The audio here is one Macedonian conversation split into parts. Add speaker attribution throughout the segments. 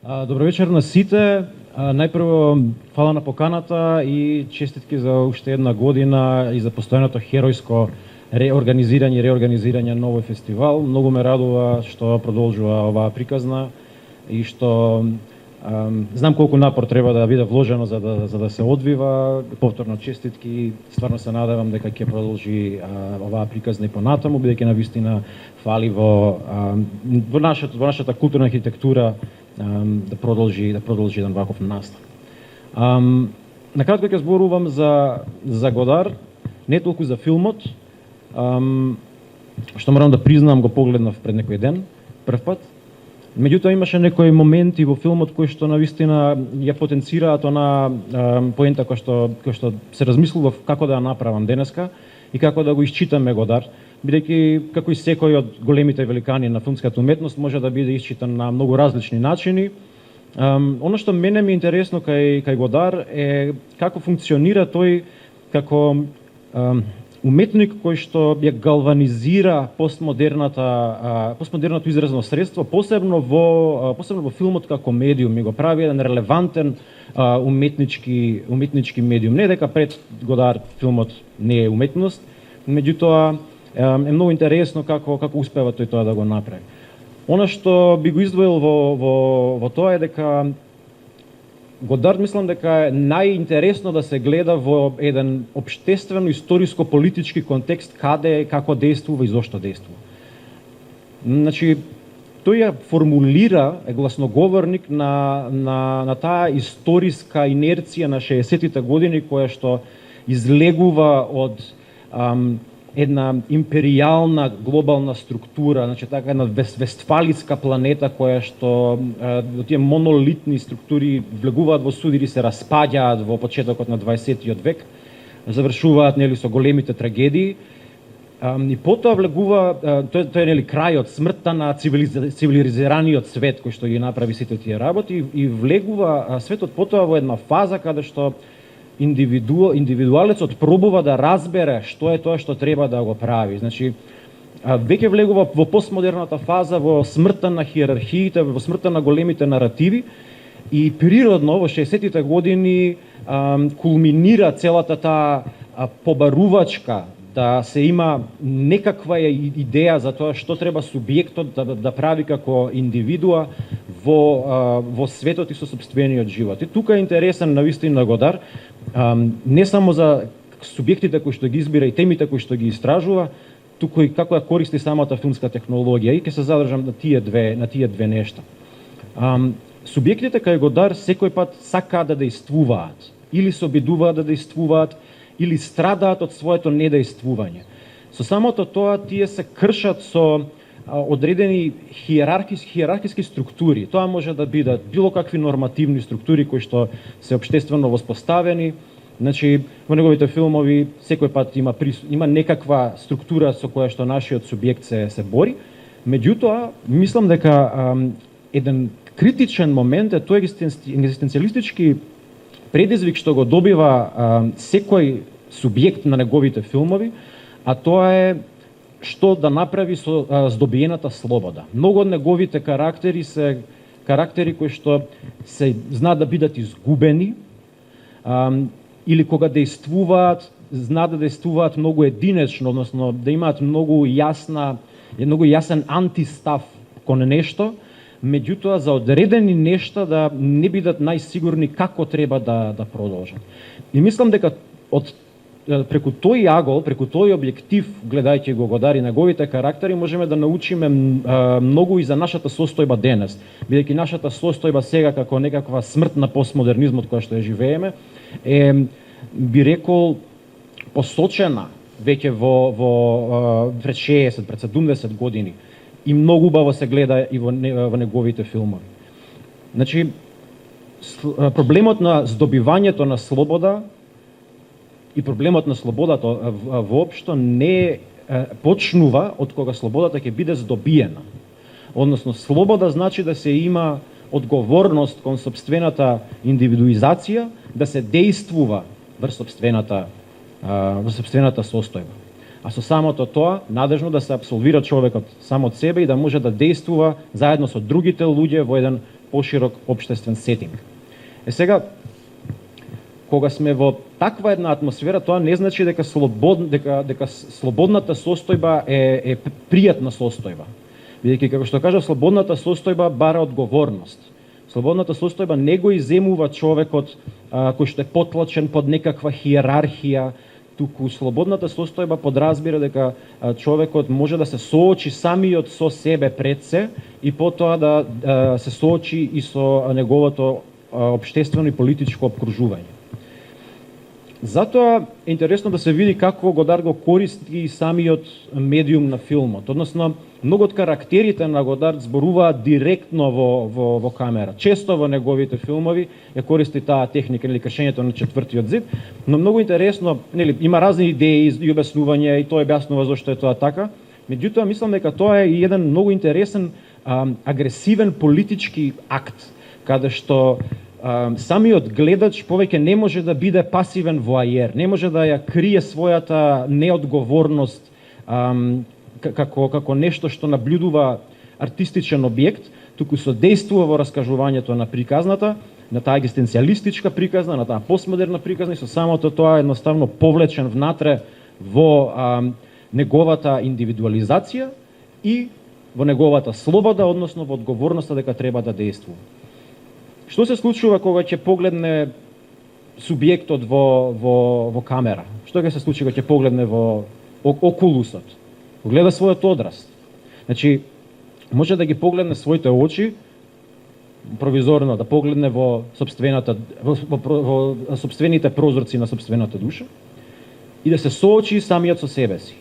Speaker 1: Добро вечер на сите. Најпрво фала на поканата и честитки за уште една година и за постојаното херојско реорганизирање на овој фестивал. Многу ме радува што продолжува оваа приказна и што знам колку напор треба да биде вложено за да се одвива. Повторно честитки. Стварно се надевам дека ќе продолжи оваа приказна и понатаму, бидејќи навистина фали во нашата културна архитектура да продолжи еден ваков настан. Накратко ќе зборувам за Годар, не толку за филмот, што морам да признам го погледнав пред некој ден, прв пат. Меѓутоа имаше некои моменти во филмот кои што навистина ја потенцираат она поента кој што се размислував како да ја направам денеска и како да го исчитаме Годар, бидејќи како и секој од големите великани на филмската уметност може да биде исчитан на многу различни начини. Оно што мене ми е интересно кај Годар е како функционира тој како уметник кој што ја галванизира постмодерното изразно средство, посебно во филмот како медиум, и го прави еден релевантен уметнички медиум. Не дека пред Годар филмот не е уметност, меѓутоа е многу интересно како успева тој тоа да го направи. Она што би го издвоил во тоа е дека Годар мислам дека е најинтересно да се гледа во еден општествено-историско-политички контекст каде, како действува и зошто действува. Значи, тој ја формулира, е гласноговорник на таа историска инерција на 60-тите години која што излегува од една империјална глобална структура, значи така една вестфалиска планета која што тие монолитни структури влегуваат во судири, се распаѓаат во почетокот на 20-тиот век, завршуваат нели со големите трагедии и потоа влегува тој е нели крајот, смртта на цивилизираниот свет кој што ги направи сите тие работи и влегува светот потоа во една фаза каде што индивидуалецот пробува да разбере што е тоа што треба да го прави. Значи, веќе влегува во постмодерната фаза, во смртта на хиерархиите, во смртта на големите наративи и природно во 60-тите години кулминира целата таа побарувачка да се има некаква идеја за тоа што треба субјектот да прави како индивидуа во светот и со сопствениот живот. И тука е интересен навистина Годар, не само за субјектите кои што ги избира и темите кои што ги истражува, туку и како ја користи самата филмска технологија, и ќе се задржам на тие две нешта. Субјектите кај Годар секој пат сакаат да действуваат, или се обидуваат да действуваат, или страдаат од своето недејствување. Со самото тоа тие се кршат со одредени хиерархиски структури. Тоа може да бидат било какви нормативни структури кои што се општествено воспоставени. Значи, во неговите филмови секој пат има некаква структура со која што нашиот субјект се бори. Меѓутоа, мислам дека еден критичен момент е тој екзистенцијалистички предизвик што го добива секој субјект на неговите филмови, а тоа е што да направи со здобиената слобода. Многу од неговите карактери се карактери кои што се знаат да бидат изгубени, или кога действуваат, знаат да действуваат многу единечно, односно да имаат многу јасен антистав кон нешто, меѓутоа за одредени нешта да не бидат најсигурни како треба да продолжат. И мислам дека преку тој агол, преку тој објектив, гледајќи го Годар и неговите карактери, можеме да научиме многу и за нашата состојба денес. Бидејќи нашата состојба сега како некаква смрт на постмодернизмот која што ја живееме, би рекол посочена веќе во пред 60, пред 70 години и многу убаво се гледа и во неговите филмови. Значи, проблемот на здобивањето на слобода и проблемот на слободата воопшто не почнува од кога слободата ќе биде здобиена. Односно, слобода значи да се има одговорност кон сопствената индивидуизација, да се действува врз сопствената состојба. А со самото тоа, надежно да се абсолвира човекот сам од себе и да може да действува заедно со другите луѓе во еден поширок општествен сетинг. Сега, кога сме во таква една атмосфера, тоа не значи дека слободната состојба е пријатна состојба. Бидејќи, како што кажа, слободната состојба бара одговорност. Слободната состојба не го иземува човекот кој што е потлачен под некаква хиерархија, туку слободната состојба подразбира дека човекот може да се соочи самиот со себе пред се и потоа да се соочи и со неговото општествено и политичко обкружување. Затоа е интересно да се види како Годар го користи самиот медиум на филмот, односно многу од карактерите на Годар зборуваат директно во камера. Често во неговите филмови ја користи таа техника или кршењето на четвртиот зид, но многу интересно, нели, има разни идеи и објаснувања и тоа објаснува зошто е тоа така. Меѓутоа мислам дека тоа е еден многу интересен агресивен политички акт, каде што самиот гледач повеќе не може да биде пасивен воајер, не може да ја крие својата неодговорност како нешто што наблюдува артистичен објект, туку содействува во раскажувањето на приказната, на таа екзистенцијалистичка приказна, на таа постмодерна приказна и со самото тоа едноставно повлечен внатре во неговата индивидуализација и во неговата слобода, односно во одговорноста дека треба да действува. Што се случува кога ќе погледне субјектот во камера? Што ќе се случи кога ќе погледне во окулусот? Гледа својот одраз. Значи, може да ги погледне своите очи, провизорно да погледне во сопствените прозорци на сопствената душа и да се соочи самиот со себе си.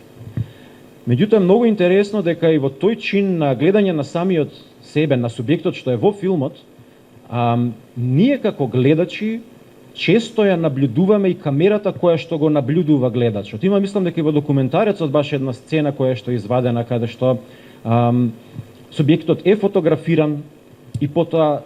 Speaker 1: Меѓутоа, е многу интересно дека и во тој чин на гледање на самиот себе, на субјектот што е во филмот, ние како гледачи често ја наблюдуваме и камерата која што го наблюдува гледачот. Има, мислам дека и во документарецот баш една сцена која што е извадена каде што субјектот е фотографиран и потоа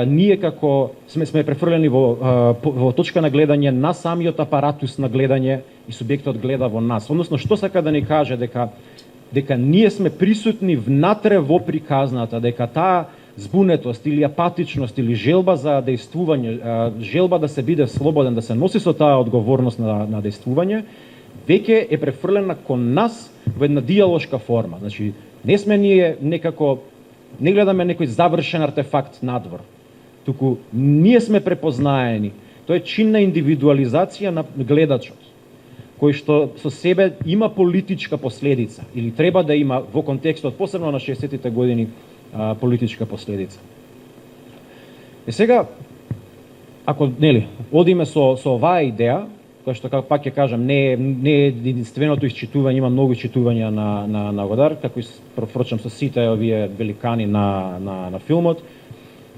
Speaker 1: ние како сме префрлени во точка на гледање на самиот апаратус на гледање и субјектот гледа во нас. Односно, што сака да ни каже дека ние сме присутни внатре во приказната, дека таа збунетост или апатичност или желба за дејствување, желба да се биде слободен, да се носи со таа одговорност на дејствување, веќе е префрлена кон нас во една диалошка форма. Значи, не сме ние некако, не гледаме некој завршен артефакт надвор, туку ние сме препознаени. Тоа е чин на индивидуализација на гледачот, кој што со себе има политичка последица или треба да има во контекстот, посебно на 60-тите години, политичка последица. Сега, ако одиме со оваа идеја, која што пак ќе кажам, не е единственото исчитување, има многу исчитувања на Годар, како и впрочем со сите овие великани на филмот.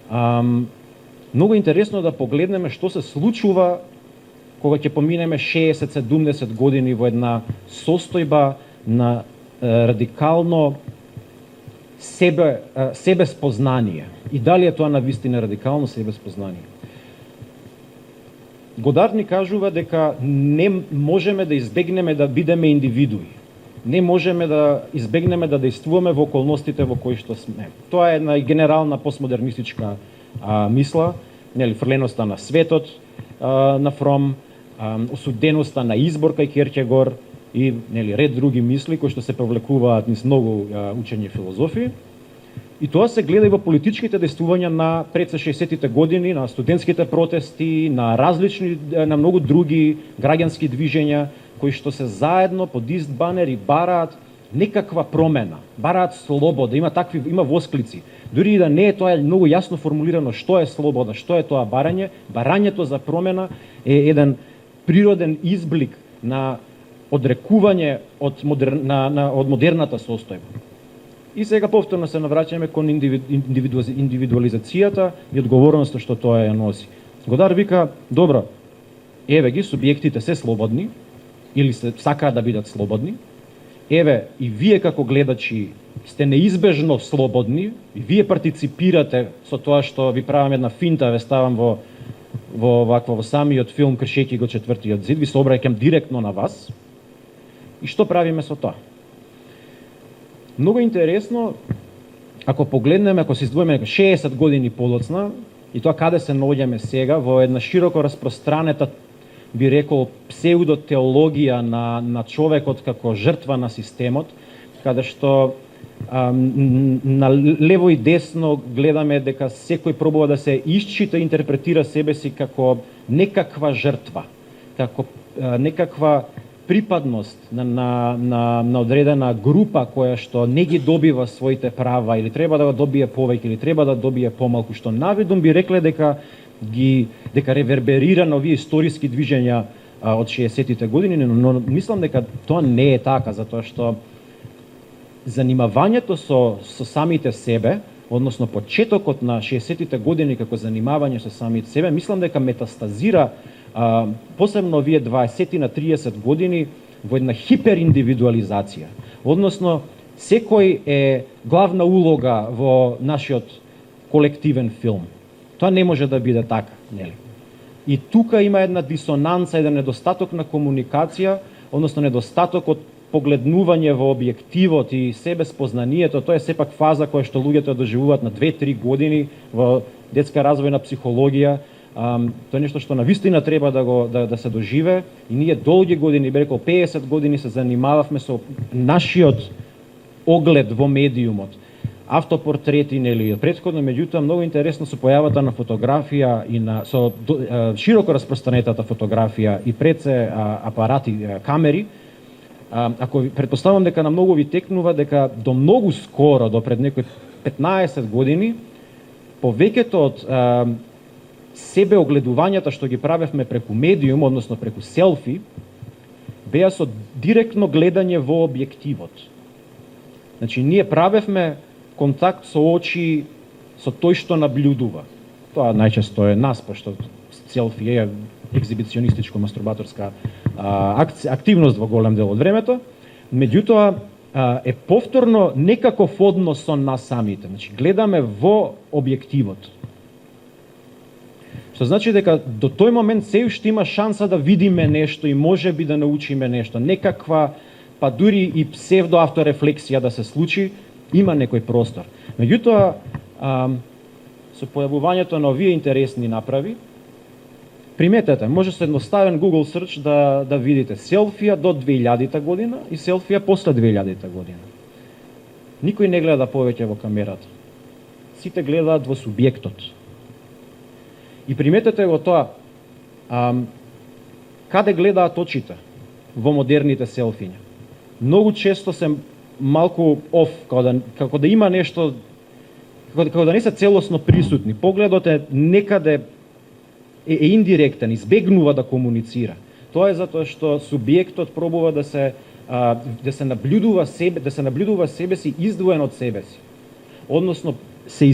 Speaker 1: Многу интересно да погледнеме што се случува кога ќе поминеме 60-70 години во една состојба на радикално себе спознание. И дали е тоа навистина радикално себе спознание? Годар ни кажува дека не можеме да избегнеме да бидеме индивидуи. Не можеме да избегнеме да действуваме во околностите во кои што сме. Тоа е една генерална постмодернистичка мисла, фрленоста на светот на Фром, осуденоста на избор кај Кierkegaard и ред други мисли кои што се повлекуваат низ многу учење филозофии. И тоа се гледа и во политичките действувања на пред 60-тите години, на студентските протести, на различни, на многу други граѓански движења кои што се заедно под ист банер и бараат некаква промена, бараат слобода, има восклици. Дури и да не е тоа многу јасно формулирано што е слобода, што е тоа барање, барањето за промена е еден природен изблик на одрекување од модерната состојба. И сега повторно се навраќаме кон индивидуализацијата и одговорноста што тоа ја носи. Годар вика, добро, еве ги, субјектите се слободни, или се сакаат да бидат слободни, еве и вие како гледачи сте неизбежно слободни, и вие партиципирате со тоа што ви правам една финта, ве ставам во самиот филм кршејќи го четвртиот зид, ви се обраќам директно на вас. И што правиме со тоа? Многу интересно, ако погледнеме, ако се издвоиме 60 години подоцна, и тоа каде се наоѓаме сега, во една широко распространета, би рекол, псевдотеологија на човекот како жртва на системот, каде што на лево и десно гледаме дека секој пробува да се исчита и интерпретира себе си како некаква жртва, како некаква припадност на одредена група која што не ги добива своите права или треба да го добие повеќе или треба да добие помалку, што наведом би рекле дека реверберира на овие историски движења од 60-тите години, но мислам дека тоа не е така, затоа што занимавањето со самите себе, односно почетокот на 60-тите години како занимавање со самите себе, мислам дека метастазира посебно овие 20 на 30 години во една хипериндивидуализација. Односно, секој е главна улога во нашиот колективен филм. Тоа не може да биде така, нели? И тука има една дисонанца, еден недостаток на комуникација, односно недостаток од погледнување во објективот и себе спознанието. Тоа е сепак фаза која што луѓето доживуваат на 2-3 години во детска развојна психологија. Тоа е нешто што навистина треба да се доживе, и ние долги години, би рекол 50 години се занимававме со нашиот оглед во медиумот, автопортрети, нели, претходно, меѓутоа многу интересно со појавата на фотографија и со широко распространетата фотографија и пред се апарати, камери. Ако претпоставам дека на многу ви текнува дека до многу скоро, до пред некои 15 години, повеќето од себе огледувањата што ги правевме преку медиум, односно преку селфи, беа со директно гледање во објективот. Значи, ние правевме контакт со очи со тој што наблюдува. Тоа најчесто е нас, пошто селфи е екзибиционистичко-мастурбаторска активност во голем дел од времето, меѓутоа е повторно некаков однос со нас самите. Значи, гледаме во објективот. Што значи дека до тој момент се уште има шанса да видиме нешто и може би да научиме нешто, некаква, па дури и псевдоавторефлексија да се случи, има некој простор. Меѓутоа, со појавувањето на овие интересни направи, приметете, може со едноставен Google search да видите селфија до 2000 година и селфија после 2000 година. Никој не гледа повеќе во камерата. Сите гледаат во субјектот. И приметете го тоа, каде гледаат очите во модерните селфиња. Многу често се малку оф, како да има нешто, како да не се целосно присутни. Погледот е некаде е индиректен, избегнува да комуницира. Тоа е затоа што субјектот пробува да се наблюдува себе си издвоен од себе си. Односно, се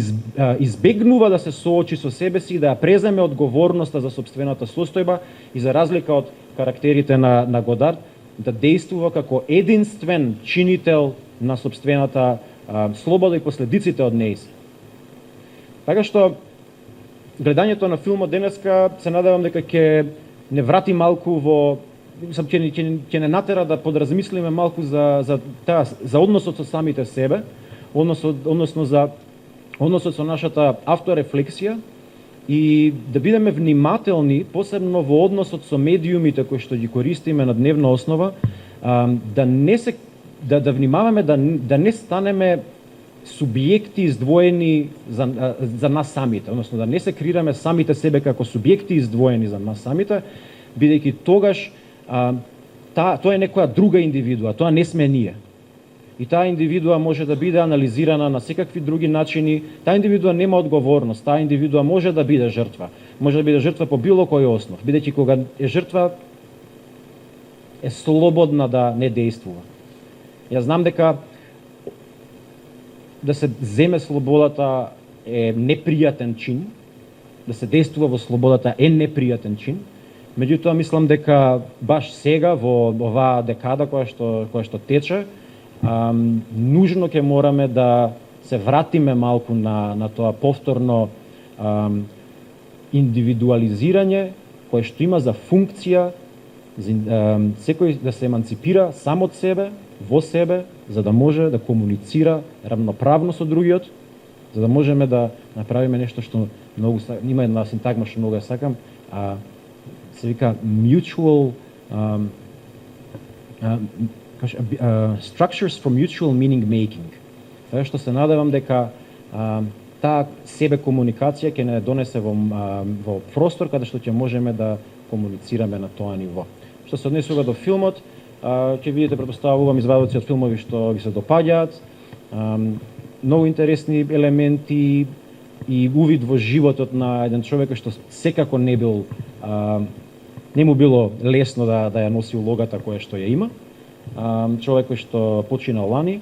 Speaker 1: избегнува да се соочи со себе си и да ја преземе одговорноста за сопствената состојба и за разлика од карактерите на Годард, да действува како единствен чинител на сопствената слобода и последиците од нејзи. Така што, гледањето на филмот денеска се надевам дека ќе не врати малку во, ќе не натера да подразмислиме малку за односот со самите себе, односно за односот со нашата авторефлексија и да бидеме внимателни, посебно во односот со медиумите кои што ги користиме на дневна основа, да внимаваме да не станеме субјекти издвоени за нас самите, односно да не се креираме самите себе како субјекти издвоени за нас самите, бидејќи тогаш тоа е некоја друга индивидуа, тоа не сме ние. И таа индивидуа може да биде анализирана на секакви други начини. Таа индивидуа нема одговорност, таа индивидуа може да биде жртва. Може да биде жртва по било кој основ, бидејќи кога е жртва е слободна да не действува. Јас знам дека да се земе слободата е непријатен чин, да се действува во слободата е непријатен чин. Меѓутоа мислам дека баш сега во оваа декада која што тече, нужно ќе мораме да се вратиме малку на тоа повторно индивидуализирање кое што има за функција секој да се еманципира сам од себе, во себе, за да може да комуницира равноправно со другиот за да можеме да направиме нешто што многу има една синтагма што многу ја сакам, се вика mutual structures for mutual meaning making. Така што се надевам дека таа себе комуникација ќе не донесе во простор каде што ќе можеме да комуницираме на тоа ниво. Што се однесува до филмот, ќе видите, претпоставувам, извадоци од филмови што ви се допаѓаат, многу интересни елементи и увид во животот на еден човек што секако не му било лесно да ја носи улогата која што ја има. Човек кој што почина лани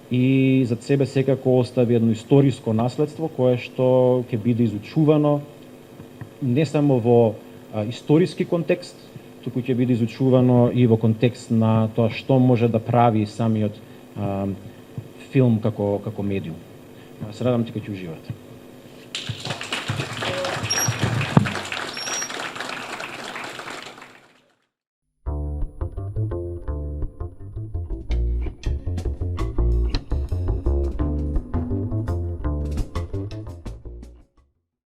Speaker 1: и зад себе секако остави едно историско наследство кое што ќе биде изучувано не само во историски контекст, туку ќе биде изучувано и во контекст на тоа што може да прави самиот филм како медиум. Се надам дека ќе уживате.